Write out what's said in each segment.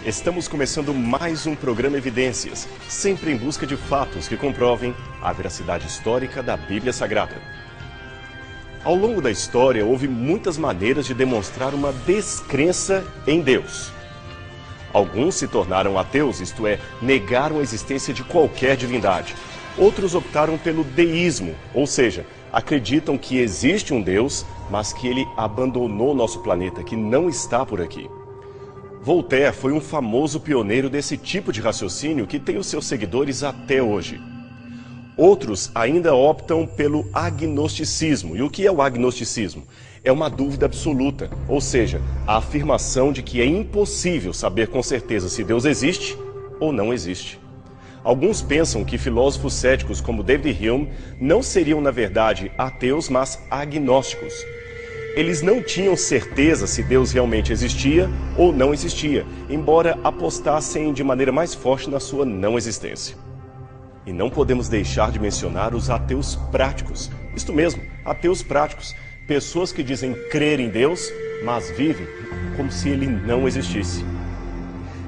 Estamos começando mais um programa Evidências, sempre em busca de fatos que comprovem a veracidade histórica da Bíblia Sagrada. Ao longo da história, houve muitas maneiras de demonstrar uma descrença em Deus. Alguns se tornaram ateus, isto é, negaram a existência de qualquer divindade. Outros optaram pelo deísmo, ou seja, acreditam que existe um Deus, mas que ele abandonou nosso planeta, que não está por aqui. Voltaire foi um famoso pioneiro desse tipo de raciocínio que tem os seus seguidores até hoje. Outros ainda optam pelo agnosticismo. E o que é o agnosticismo? É uma dúvida absoluta, ou seja, a afirmação de que é impossível saber com certeza se Deus existe ou não existe. Alguns pensam que filósofos céticos como David Hume não seriam, na verdade, ateus, mas agnósticos. Eles não tinham certeza se Deus realmente existia ou não existia, embora apostassem de maneira mais forte na sua não existência. E não podemos deixar de mencionar os ateus práticos. Isto mesmo, ateus práticos. Pessoas que dizem crer em Deus, mas vivem como se ele não existisse.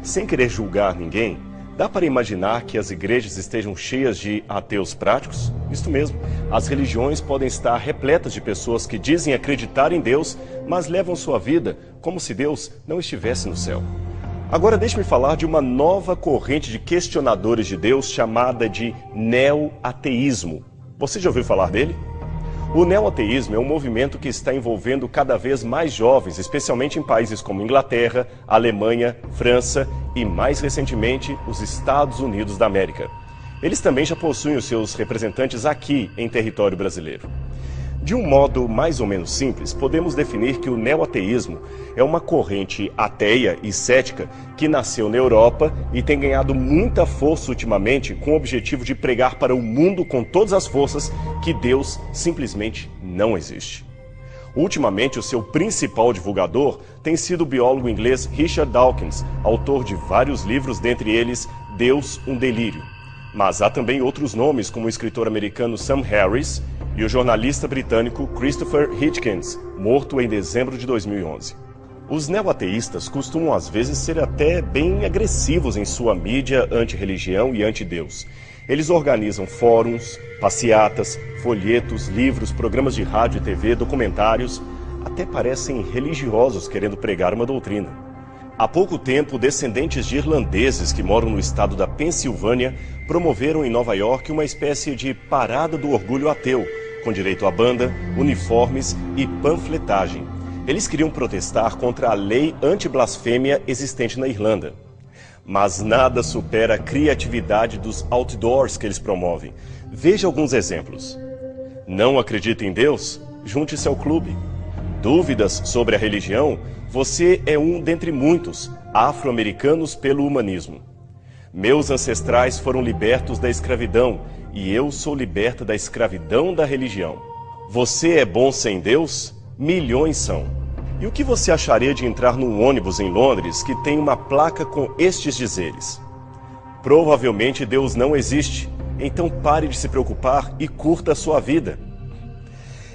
Sem querer julgar ninguém, dá para imaginar que as igrejas estejam cheias de ateus práticos? Isto mesmo, as religiões podem estar repletas de pessoas que dizem acreditar em Deus, mas levam sua vida como se Deus não estivesse no céu. Agora deixe-me falar de uma nova corrente de questionadores de Deus chamada de neo-ateísmo. Você já ouviu falar dele? O neo-ateísmo é um movimento que está envolvendo cada vez mais jovens, especialmente em países como Inglaterra, Alemanha, França e, mais recentemente, os Estados Unidos da América. Eles também já possuem os seus representantes aqui em território brasileiro. De um modo mais ou menos simples, podemos definir que o neo-ateísmo é uma corrente ateia e cética que nasceu na Europa e tem ganhado muita força ultimamente com o objetivo de pregar para o mundo com todas as forças que Deus simplesmente não existe. Ultimamente, o seu principal divulgador tem sido o biólogo inglês Richard Dawkins, autor de vários livros, dentre eles Deus, um Delírio. Mas há também outros nomes, como o escritor americano Sam Harris e o jornalista britânico Christopher Hitchens, morto em dezembro de 2011. Os neo-ateístas costumam às vezes ser até bem agressivos em sua mídia anti-religião e anti-Deus. Eles organizam fóruns, passeatas, folhetos, livros, programas de rádio e TV, documentários, até parecem religiosos querendo pregar uma doutrina. Há pouco tempo, descendentes de irlandeses que moram no estado da Pensilvânia promoveram em Nova York uma espécie de parada do orgulho ateu, com direito à banda, uniformes e panfletagem. Eles queriam protestar contra a lei anti-blasfêmia existente na Irlanda. Mas nada supera a criatividade dos outdoors que eles promovem. Veja alguns exemplos. Não acredita em Deus? Junte-se ao clube. Dúvidas sobre a religião? Você é um dentre muitos, afro-americanos pelo humanismo. Meus ancestrais foram libertos da escravidão e eu sou liberta da escravidão da religião. Você é bom sem Deus? Milhões são. E o que você acharia de entrar num ônibus em Londres que tem uma placa com estes dizeres? Provavelmente Deus não existe, então pare de se preocupar e curta a sua vida.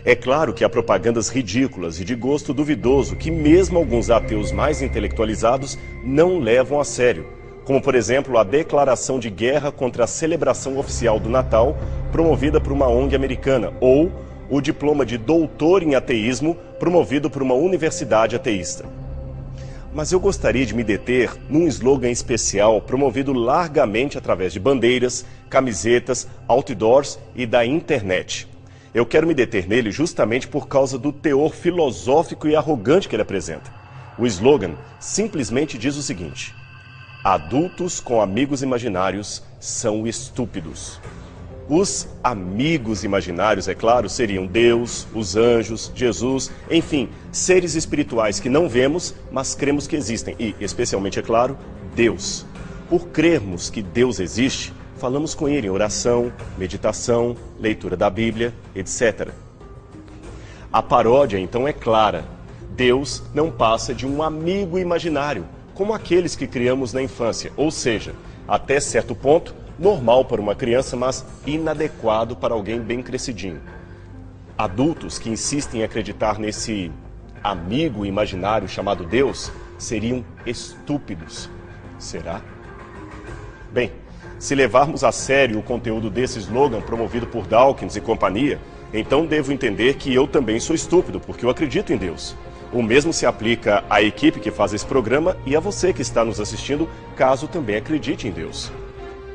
É claro que há propagandas ridículas e de gosto duvidoso que mesmo alguns ateus mais intelectualizados não levam a sério, como por exemplo a declaração de guerra contra a celebração oficial do Natal promovida por uma ONG americana, ou o diploma de doutor em ateísmo promovido por uma universidade ateísta. Mas eu gostaria de me deter num slogan especial promovido largamente através de bandeiras, camisetas, outdoors e da internet. Eu quero me deter nele justamente por causa do teor filosófico e arrogante que ele apresenta. O slogan simplesmente diz o seguinte: adultos com amigos imaginários são estúpidos. Os amigos imaginários, é claro, seriam Deus, os anjos, Jesus, enfim, seres espirituais que não vemos, mas cremos que existem. E, especialmente, é claro, Deus. Por crermos que Deus existe, falamos com ele em oração, meditação, leitura da Bíblia, etc. A paródia, então, é clara. Deus não passa de um amigo imaginário, como aqueles que criamos na infância, ou seja, até certo ponto, normal para uma criança, mas inadequado para alguém bem crescidinho. Adultos que insistem em acreditar nesse amigo imaginário chamado Deus seriam estúpidos. Será? Bem, se levarmos a sério o conteúdo desse slogan promovido por Dawkins e companhia, então devo entender que eu também sou estúpido, porque eu acredito em Deus. O mesmo se aplica à equipe que faz esse programa e a você que está nos assistindo, caso também acredite em Deus.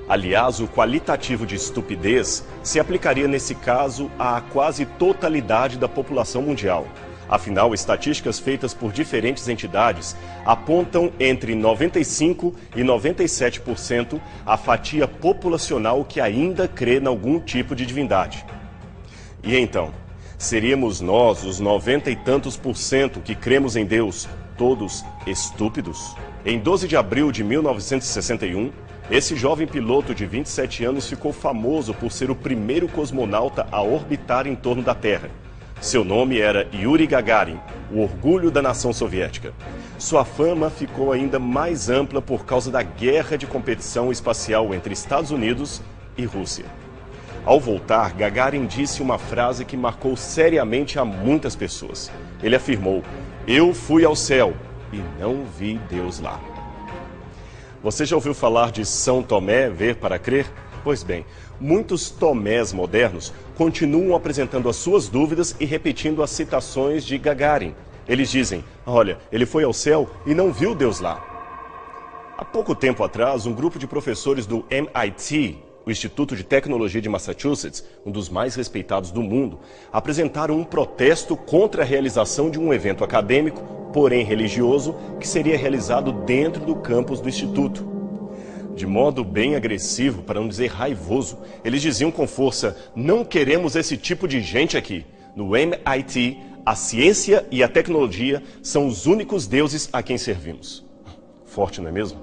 Aliás, o qualitativo de estupidez se aplicaria nesse caso à quase totalidade da população mundial. Afinal, estatísticas feitas por diferentes entidades apontam entre 95% e 97% a fatia populacional que ainda crê em algum tipo de divindade. E então, seríamos nós, os 90 e tantos % que cremos em Deus, todos estúpidos? Em 12 de abril de 1961, esse jovem piloto de 27 anos ficou famoso por ser o primeiro cosmonauta a orbitar em torno da Terra. Seu nome era Yuri Gagarin, o orgulho da nação soviética. Sua fama ficou ainda mais ampla por causa da guerra de competição espacial entre Estados Unidos e Rússia. Ao voltar, Gagarin disse uma frase que marcou seriamente a muitas pessoas. Ele afirmou: "Eu fui ao céu e não vi Deus lá." Você já ouviu falar de São Tomé, ver para crer? Pois bem, muitos Tomés modernos continuam apresentando as suas dúvidas e repetindo as citações de Gagarin. Eles dizem: "Olha, ele foi ao céu e não viu Deus lá." Há pouco tempo atrás, um grupo de professores do MIT, o Instituto de Tecnologia de Massachusetts, um dos mais respeitados do mundo, apresentaram um protesto contra a realização de um evento acadêmico, porém religioso, que seria realizado dentro do campus do Instituto. De modo bem agressivo, para não dizer raivoso, eles diziam com força: "Não queremos esse tipo de gente aqui. No MIT, a ciência e a tecnologia são os únicos deuses a quem servimos." Forte, não é mesmo?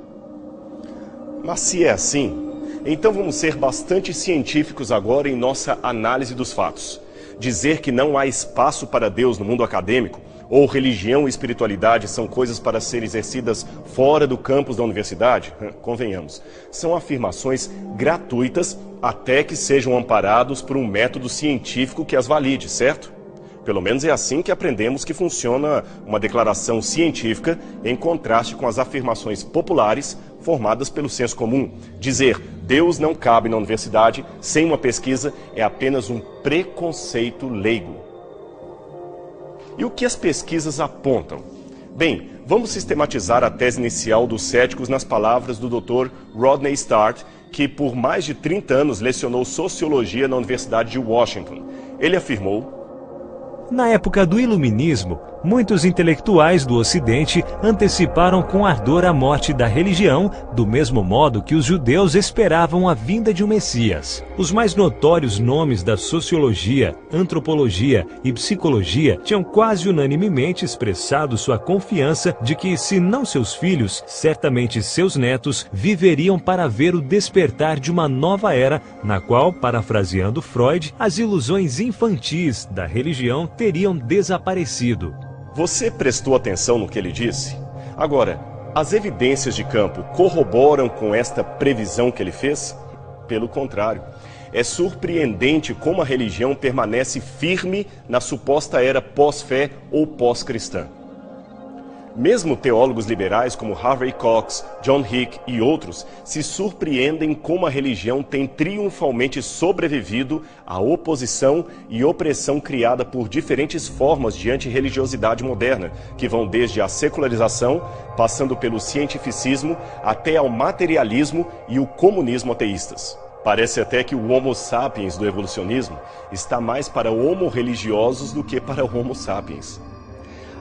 Mas se é assim, então vamos ser bastante científicos agora em nossa análise dos fatos. Dizer que não há espaço para Deus no mundo acadêmico, ou religião e espiritualidade são coisas para serem exercidas fora do campus da universidade, convenhamos, são afirmações gratuitas até que sejam amparados por um método científico que as valide, certo? Pelo menos é assim que aprendemos que funciona uma declaração científica em contraste com as afirmações populares formadas pelo senso comum. Dizer Deus não cabe na universidade sem uma pesquisa é apenas um preconceito leigo. E o que as pesquisas apontam? Bem, vamos sistematizar a tese inicial dos céticos nas palavras do Dr. Rodney Stark, que por mais de 30 anos lecionou sociologia na Universidade de Washington. Ele afirmou: "Na época do Iluminismo, muitos intelectuais do Ocidente anteciparam com ardor a morte da religião, do mesmo modo que os judeus esperavam a vinda de um Messias. Os mais notórios nomes da sociologia, antropologia e psicologia tinham quase unanimemente expressado sua confiança de que, se não seus filhos, certamente seus netos, viveriam para ver o despertar de uma nova era, na qual, parafraseando Freud, as ilusões infantis da religião teriam desaparecido." Você prestou atenção no que ele disse? Agora, as evidências de campo corroboram com esta previsão que ele fez? Pelo contrário, é surpreendente como a religião permanece firme na suposta era pós-fé ou pós-cristã. Mesmo teólogos liberais como Harvey Cox, John Hick e outros se surpreendem como a religião tem triunfalmente sobrevivido à oposição e opressão criada por diferentes formas de antirreligiosidade moderna, que vão desde a secularização, passando pelo cientificismo, até ao materialismo e o comunismo ateístas. Parece até que o Homo sapiens do evolucionismo está mais para homo-religiosos do que para Homo sapiens.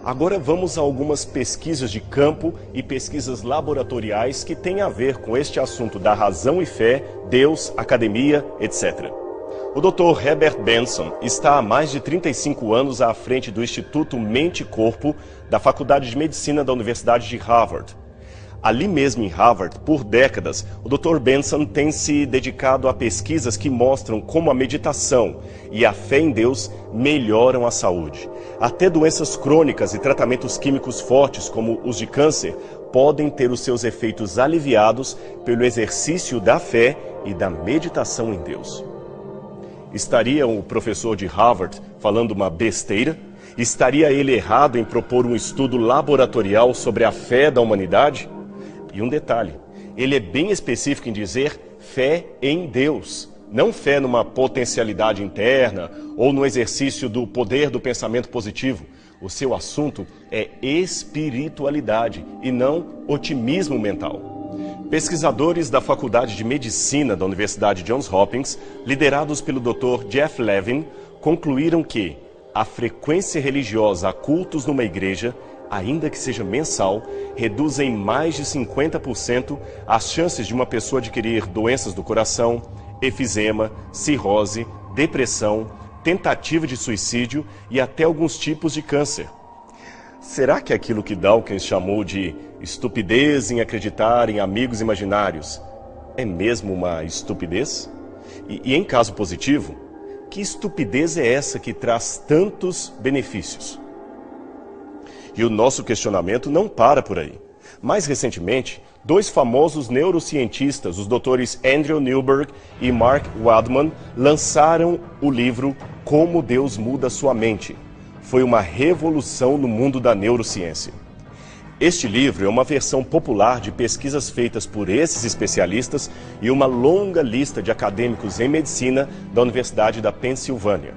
Agora vamos a algumas pesquisas de campo e pesquisas laboratoriais que têm a ver com este assunto da razão e fé, Deus, academia, etc. O Dr. Herbert Benson está há mais de 35 anos à frente do Instituto Mente e Corpo da Faculdade de Medicina da Universidade de Harvard. Ali mesmo em Harvard, por décadas, o Dr. Benson tem se dedicado a pesquisas que mostram como a meditação e a fé em Deus melhoram a saúde. Até doenças crônicas e tratamentos químicos fortes, como os de câncer, podem ter os seus efeitos aliviados pelo exercício da fé e da meditação em Deus. Estaria o professor de Harvard falando uma besteira? Estaria ele errado em propor um estudo laboratorial sobre a fé da humanidade? E um detalhe, ele é bem específico em dizer fé em Deus, não fé numa potencialidade interna ou no exercício do poder do pensamento positivo. O seu assunto é espiritualidade e não otimismo mental. Pesquisadores da Faculdade de Medicina da Universidade Johns Hopkins, liderados pelo Dr. Jeff Levin, concluíram que a frequência religiosa a cultos numa igreja, ainda que seja mensal, reduz em mais de 50% as chances de uma pessoa adquirir doenças do coração, efizema, cirrose, depressão, tentativa de suicídio e até alguns tipos de câncer. Será que aquilo que Dawkins chamou de estupidez em acreditar em amigos imaginários é mesmo uma estupidez? E em caso positivo, que estupidez é essa que traz tantos benefícios? E o nosso questionamento não para por aí. Mais recentemente, dois famosos neurocientistas, os doutores Andrew Newberg e Mark Waldman, lançaram o livro Como Deus Muda Sua Mente. Foi uma revolução no mundo da neurociência. Este livro é uma versão popular de pesquisas feitas por esses especialistas e uma longa lista de acadêmicos em medicina da Universidade da Pensilvânia.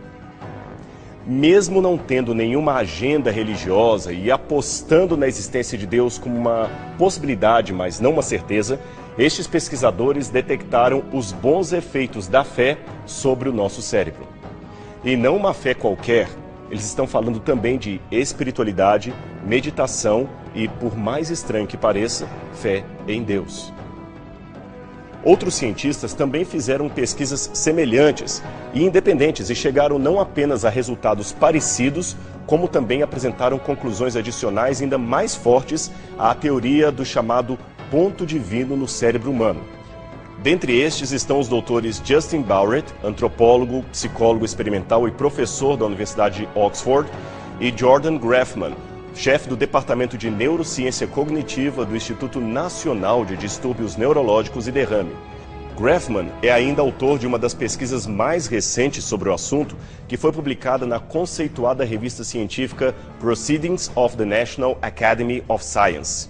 Mesmo não tendo nenhuma agenda religiosa e apostando na existência de Deus como uma possibilidade, mas não uma certeza, estes pesquisadores detectaram os bons efeitos da fé sobre o nosso cérebro. E não uma fé qualquer, eles estão falando também de espiritualidade, meditação e, por mais estranho que pareça, fé em Deus. Outros cientistas também fizeram pesquisas semelhantes e independentes e chegaram não apenas a resultados parecidos, como também apresentaram conclusões adicionais ainda mais fortes à teoria do chamado ponto divino no cérebro humano. Dentre estes estão os doutores Justin Barrett, antropólogo, psicólogo experimental e professor da Universidade de Oxford, e Jordan Grafman, chefe do Departamento de Neurociência Cognitiva do Instituto Nacional de Distúrbios Neurológicos e Derrame. Grafman é ainda autor de uma das pesquisas mais recentes sobre o assunto, que foi publicada na conceituada revista científica Proceedings of the National Academy of Science.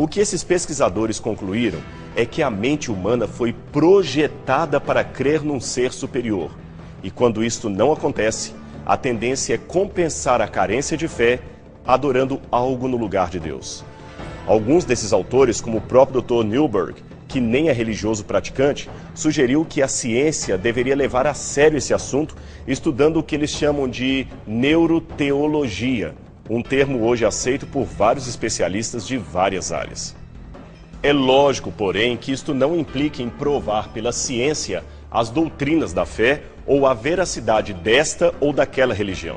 O que esses pesquisadores concluíram é que a mente humana foi projetada para crer num ser superior. E quando isto não acontece, a tendência é compensar a carência de fé adorando algo no lugar de Deus. Alguns desses autores, como o próprio Dr. Newberg, que nem é religioso praticante, sugeriu que a ciência deveria levar a sério esse assunto, estudando o que eles chamam de neuroteologia, um termo hoje aceito por vários especialistas de várias áreas. É lógico, porém, que isto não implica em provar pela ciência as doutrinas da fé ou a veracidade desta ou daquela religião.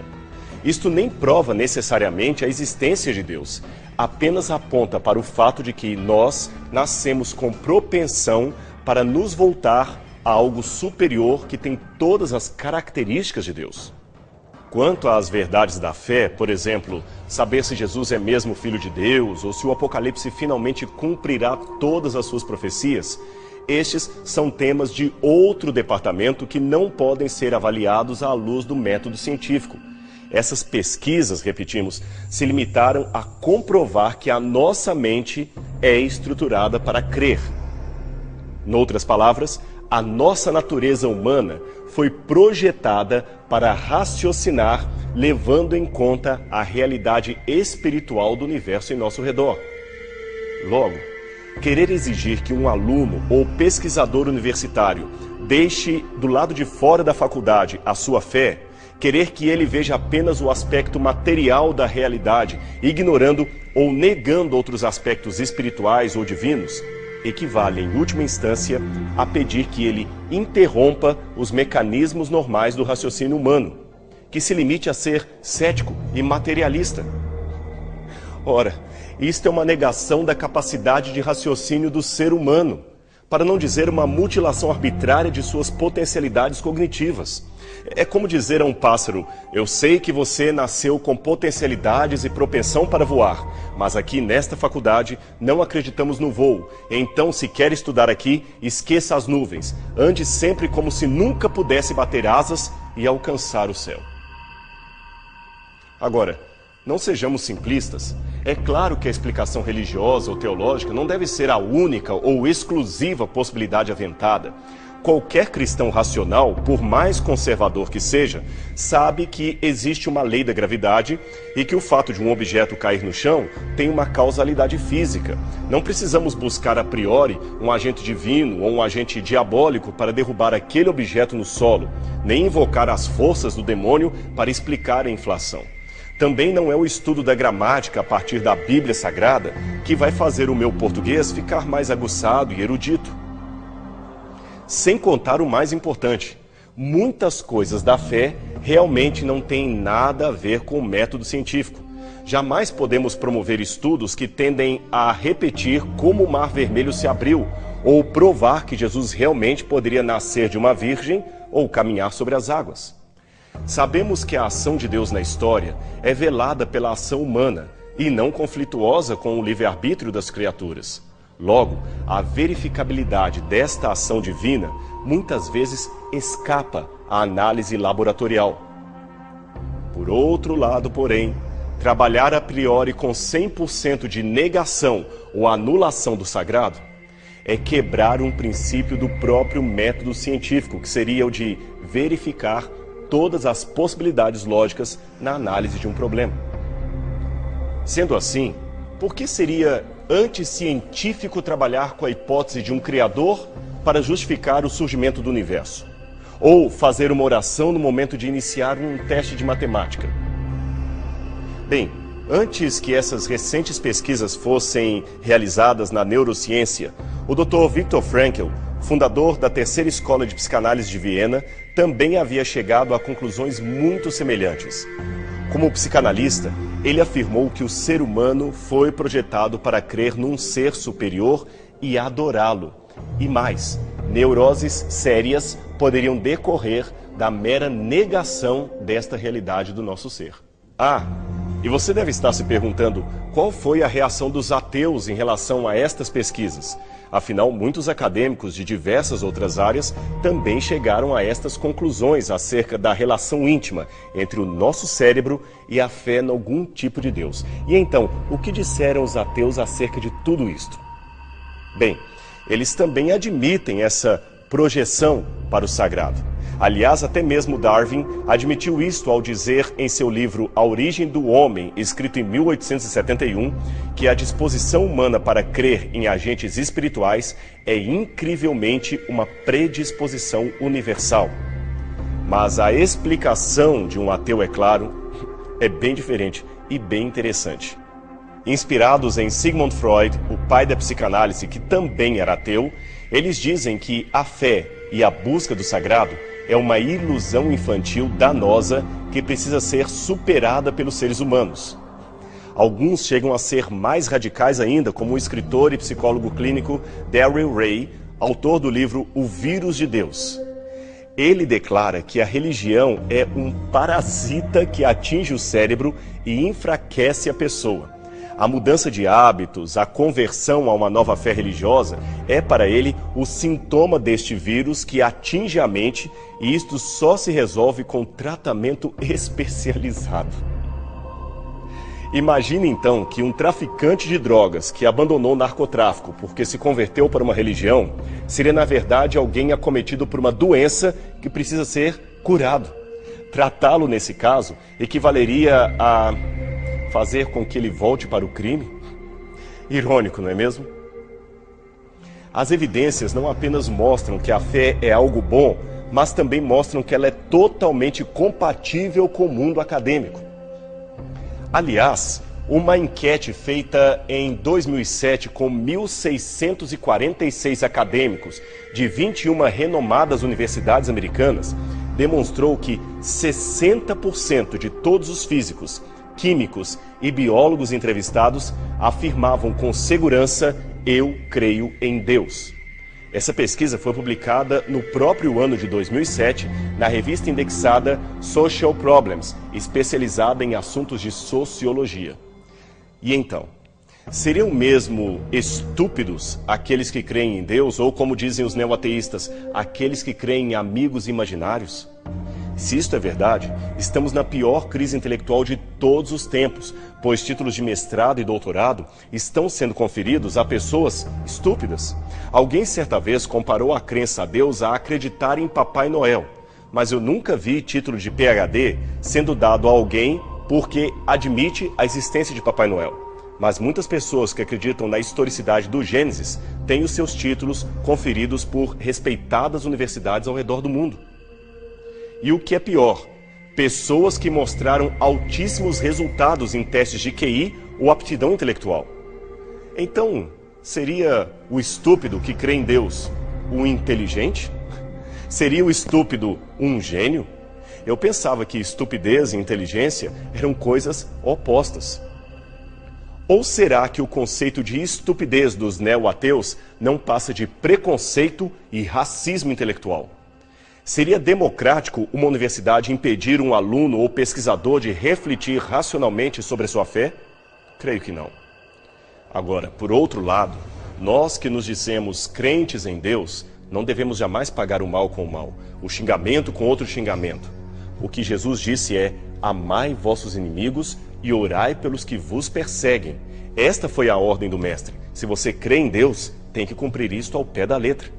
Isto nem prova necessariamente a existência de Deus, apenas aponta para o fato de que nós nascemos com propensão para nos voltar a algo superior que tem todas as características de Deus. Quanto às verdades da fé, por exemplo, saber se Jesus é mesmo Filho de Deus ou se o Apocalipse finalmente cumprirá todas as suas profecias, estes são temas de outro departamento que não podem ser avaliados à luz do método científico. Essas pesquisas, repetimos, se limitaram a comprovar que a nossa mente é estruturada para crer. Noutras palavras, a nossa natureza humana foi projetada para raciocinar, levando em conta a realidade espiritual do universo em nosso redor. Logo, querer exigir que um aluno ou pesquisador universitário deixe do lado de fora da faculdade a sua fé, querer que ele veja apenas o aspecto material da realidade, ignorando ou negando outros aspectos espirituais ou divinos, equivale, em última instância, a pedir que ele interrompa os mecanismos normais do raciocínio humano, que se limite a ser cético e materialista. Ora, isto é uma negação da capacidade de raciocínio do ser humano, para não dizer uma mutilação arbitrária de suas potencialidades cognitivas. É como dizer a um pássaro: eu sei que você nasceu com potencialidades e propensão para voar, mas aqui nesta faculdade não acreditamos no voo. Então, se quer estudar aqui, esqueça as nuvens. Ande sempre como se nunca pudesse bater asas e alcançar o céu. Agora, não sejamos simplistas. É claro que a explicação religiosa ou teológica não deve ser a única ou exclusiva possibilidade aventada. Qualquer cristão racional, por mais conservador que seja, sabe que existe uma lei da gravidade e que o fato de um objeto cair no chão tem uma causalidade física. Não precisamos buscar a priori um agente divino ou um agente diabólico para derrubar aquele objeto no solo, nem invocar as forças do demônio para explicar a inflação. Também não é o estudo da gramática a partir da Bíblia Sagrada que vai fazer o meu português ficar mais aguçado e erudito. Sem contar o mais importante, muitas coisas da fé realmente não têm nada a ver com o método científico. Jamais podemos promover estudos que tendem a repetir como o Mar Vermelho se abriu, ou provar que Jesus realmente poderia nascer de uma virgem ou caminhar sobre as águas. Sabemos que a ação de Deus na história é velada pela ação humana e não conflituosa com o livre-arbítrio das criaturas. Logo, a verificabilidade desta ação divina muitas vezes escapa à análise laboratorial. Por outro lado, porém, trabalhar a priori com 100% de negação ou anulação do sagrado é quebrar um princípio do próprio método científico, que seria o de verificar todas as possibilidades lógicas na análise de um problema. Sendo assim, por que seria anticientífico trabalhar com a hipótese de um criador para justificar o surgimento do universo? Ou fazer uma oração no momento de iniciar um teste de matemática? Bem, antes que essas recentes pesquisas fossem realizadas na neurociência, o Dr. Viktor Frankl, fundador da terceira escola de psicanálise de Viena, também havia chegado a conclusões muito semelhantes. Como psicanalista, ele afirmou que o ser humano foi projetado para crer num ser superior e adorá-lo. E mais, neuroses sérias poderiam decorrer da mera negação desta realidade do nosso ser. E você deve estar se perguntando qual foi a reação dos ateus em relação a estas pesquisas. Afinal, muitos acadêmicos de diversas outras áreas também chegaram a estas conclusões acerca da relação íntima entre o nosso cérebro e a fé em algum tipo de Deus. E então, o que disseram os ateus acerca de tudo isto? Bem, eles também admitem essa projeção para o sagrado. Aliás, até mesmo Darwin admitiu isto ao dizer em seu livro A Origem do Homem, escrito em 1871, que a disposição humana para crer em agentes espirituais é incrivelmente uma predisposição universal. Mas a explicação de um ateu, é claro, é bem diferente e bem interessante. Inspirados em Sigmund Freud, o pai da psicanálise, que também era ateu, eles dizem que a fé e a busca do sagrado é uma ilusão infantil danosa que precisa ser superada pelos seres humanos. Alguns chegam a ser mais radicais ainda, como o escritor e psicólogo clínico Darrell Ray, autor do livro O Vírus de Deus. Ele declara que a religião é um parasita que atinge o cérebro e enfraquece a pessoa. A mudança de hábitos, a conversão a uma nova fé religiosa é para ele o sintoma deste vírus que atinge a mente, e isto só se resolve com tratamento especializado. Imagine então que um traficante de drogas que abandonou o narcotráfico porque se converteu para uma religião seria na verdade alguém acometido por uma doença que precisa ser curado. Tratá-lo nesse caso equivaleria a fazer com que ele volte para o crime? Irônico, não é mesmo? As evidências não apenas mostram que a fé é algo bom, mas também mostram que ela é totalmente compatível com o mundo acadêmico. Aliás, uma enquete feita em 2007 com 1.646 acadêmicos de 21 renomadas universidades americanas demonstrou que 60% de todos os físicos, químicos e biólogos entrevistados afirmavam com segurança: eu creio em Deus. Essa pesquisa foi publicada no próprio ano de 2007 na revista indexada Social Problems, especializada em assuntos de sociologia. E então, seriam mesmo estúpidos aqueles que creem em Deus, ou como dizem os neoateístas, aqueles que creem em amigos imaginários? Se isto é verdade, estamos na pior crise intelectual de todos os tempos, pois títulos de mestrado e doutorado estão sendo conferidos a pessoas estúpidas. Alguém certa vez comparou a crença a Deus a acreditar em Papai Noel, mas eu nunca vi título de PhD sendo dado a alguém porque admite a existência de Papai Noel. Mas muitas pessoas que acreditam na historicidade do Gênesis têm os seus títulos conferidos por respeitadas universidades ao redor do mundo. E o que é pior, pessoas que mostraram altíssimos resultados em testes de QI ou aptidão intelectual. Então, seria o estúpido que crê em Deus um inteligente? Seria o estúpido um gênio? Eu pensava que estupidez e inteligência eram coisas opostas. Ou será que o conceito de estupidez dos neo-ateus não passa de preconceito e racismo intelectual? Seria democrático uma universidade impedir um aluno ou pesquisador de refletir racionalmente sobre a sua fé? Creio que não. Agora, por outro lado, nós que nos dizemos crentes em Deus, não devemos jamais pagar o mal com o mal, o xingamento com outro xingamento. O que Jesus disse é: amai vossos inimigos e orai pelos que vos perseguem. Esta foi a ordem do Mestre. Se você crê em Deus, tem que cumprir isto ao pé da letra.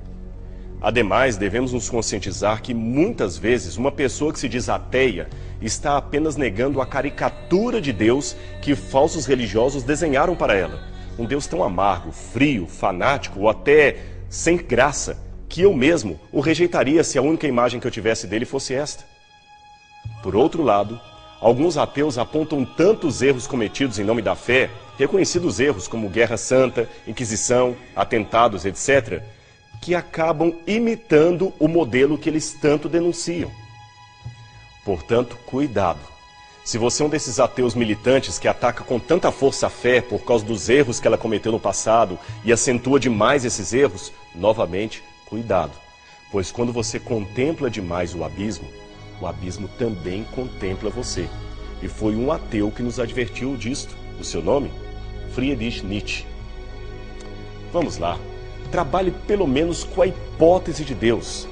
Ademais, devemos nos conscientizar que muitas vezes uma pessoa que se diz ateia está apenas negando a caricatura de Deus que falsos religiosos desenharam para ela. Um Deus tão amargo, frio, fanático ou até sem graça, que eu mesmo o rejeitaria se a única imagem que eu tivesse dele fosse esta. Por outro lado, alguns ateus apontam tantos erros cometidos em nome da fé, reconhecidos erros como Guerra Santa, Inquisição, atentados, etc., que acabam imitando o modelo que eles tanto denunciam. Portanto, cuidado. Se você é um desses ateus militantes que ataca com tanta força a fé por causa dos erros que ela cometeu no passado e acentua demais esses erros, novamente, cuidado. Pois quando você contempla demais o abismo também contempla você. E foi um ateu que nos advertiu disto. O seu nome? Friedrich Nietzsche. Vamos lá. Trabalhe pelo menos com a hipótese de Deus.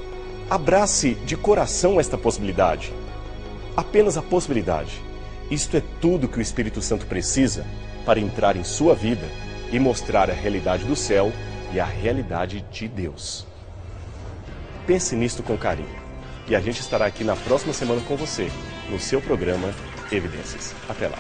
Abrace de coração esta possibilidade. Apenas a possibilidade. Isto é tudo que o Espírito Santo precisa para entrar em sua vida e mostrar a realidade do céu e a realidade de Deus. Pense nisto com carinho. E a gente estará aqui na próxima semana com você, no seu programa Evidências. Até lá.